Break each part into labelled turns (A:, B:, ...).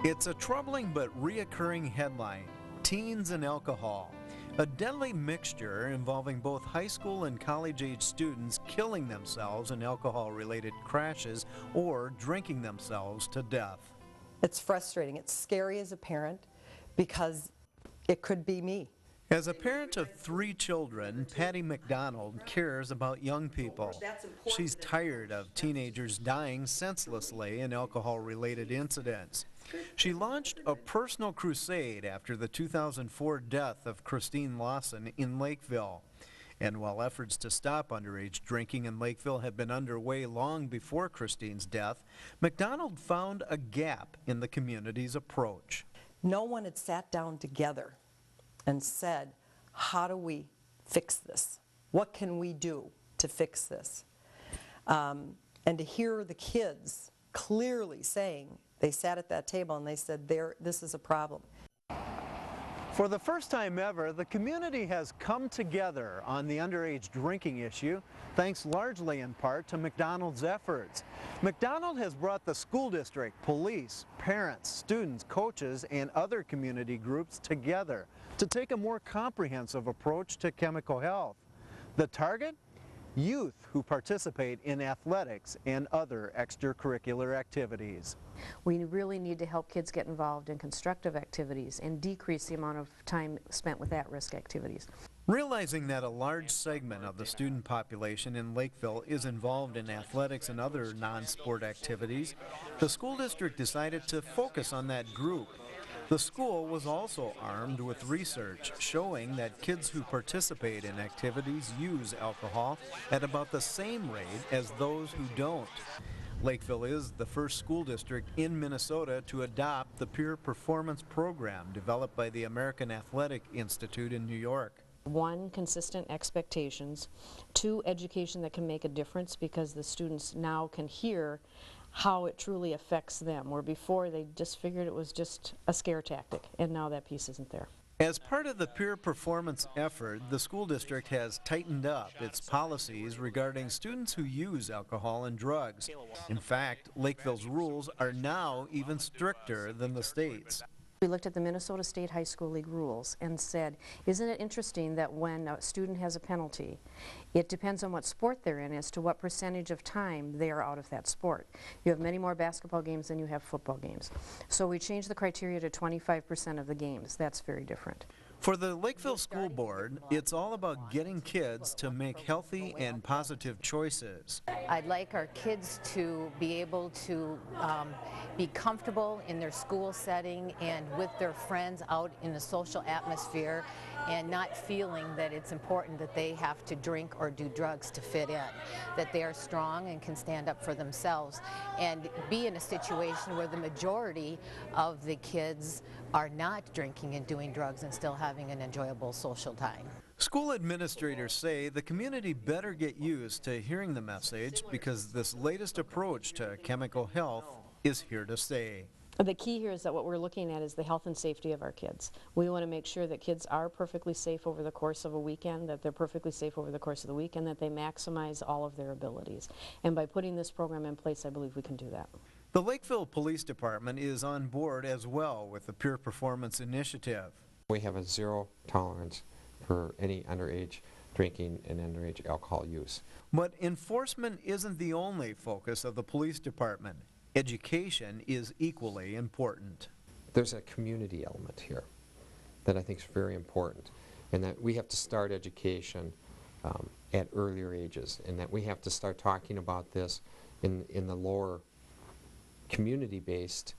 A: It's a troubling but reoccurring headline, teens and alcohol. A deadly mixture involving both high school and college-age students killing themselves in alcohol-related crashes or drinking themselves to death.
B: It's frustrating. It's scary as a parent because it could be me.
A: As a parent of 3 children, Patty McDonald cares about young people. She's tired of teenagers dying senselessly in alcohol-related incidents. She launched a personal crusade after the 2004 death of Christine Lawson in Lakeville. And while efforts to stop underage drinking in Lakeville had been underway long before Christine's death, McDonald found a gap in the community's approach.
B: No one had sat down together and said, how do we fix this? What can we do to fix this? And to hear the kids clearly saying, they sat at that table and they said, this is a problem.
A: For the first time ever, the community has come together on the underage drinking issue, thanks largely in part to McDonald's efforts. McDonald has brought the school district, police, parents, students, coaches, and other community groups together to take a more comprehensive approach to chemical health. The target? Youth who participate in athletics and other extracurricular activities.
C: We really need to help kids get involved in constructive activities and decrease the amount of time spent with at-risk activities.
A: Realizing that a large segment of the student population in Lakeville is involved in athletics and other non-sport activities, the school district decided to focus on that group. The school was also armed with research showing that kids who participate in activities use alcohol at about the same rate as those who don't. Lakeville is the first school district in Minnesota to adopt the peer performance program developed by the American Athletic Institute in New York.
C: 1, consistent expectations. 2, education that can make a difference because the students now can hear how it truly affects them, where before they just figured it was just a scare tactic, and now that piece isn't there.
A: As part of the peer performance effort, the school district has tightened up its policies regarding students who use alcohol and drugs. In fact, Lakeville's rules are now even stricter than the state's.
C: We looked at the Minnesota State High School League rules and said, isn't it interesting that when a student has a penalty, it depends on what sport they're in as to what percentage of time they are out of that sport. You have many more basketball games than you have football games. So we changed the criteria to 25% of the games. That's very different.
A: For the Lakeville School Board, it's all about getting kids to make healthy and positive choices.
D: I'd like our kids to be able to be comfortable in their school setting and with their friends out in the social atmosphere, and not feeling that it's important that they have to drink or do drugs to fit in, that they are strong and can stand up for themselves and be in a situation where the majority of the kids are not drinking and doing drugs and still having an enjoyable social time.
A: School administrators say the community better get used to hearing the message because this latest approach to chemical health is here to stay.
C: The key here is that what we're looking at is the health and safety of our kids. We want to make sure that kids are perfectly safe over the course of a weekend, that they're perfectly safe over the course of the week, and that they maximize all of their abilities. And by putting this program in place, I believe we can do that.
A: The Lakeville Police Department is on board as well with the Peer Performance Initiative.
E: We have a zero tolerance for any underage drinking and underage alcohol use.
A: But enforcement isn't the only focus of the police department. Education is equally important.
E: There's a community element here that I think is very important, and that we have to start education at earlier ages, and that we have to start talking about this in the lower community-based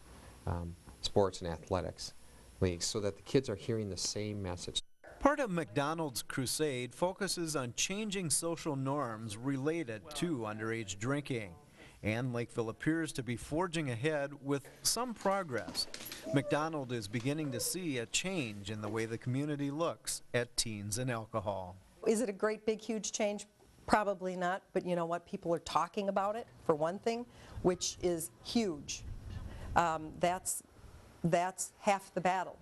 E: sports and athletics leagues so that the kids are hearing the same message.
A: Part of McDonald's crusade focuses on changing social norms related to underage drinking. And Lakeville appears to be forging ahead with some progress. McDonald is beginning to see a change in the way the community looks at teens and alcohol.
B: Is it a great, big, huge change? Probably not, but you know what? People are talking about it, for one thing, which is huge. That's half the battle.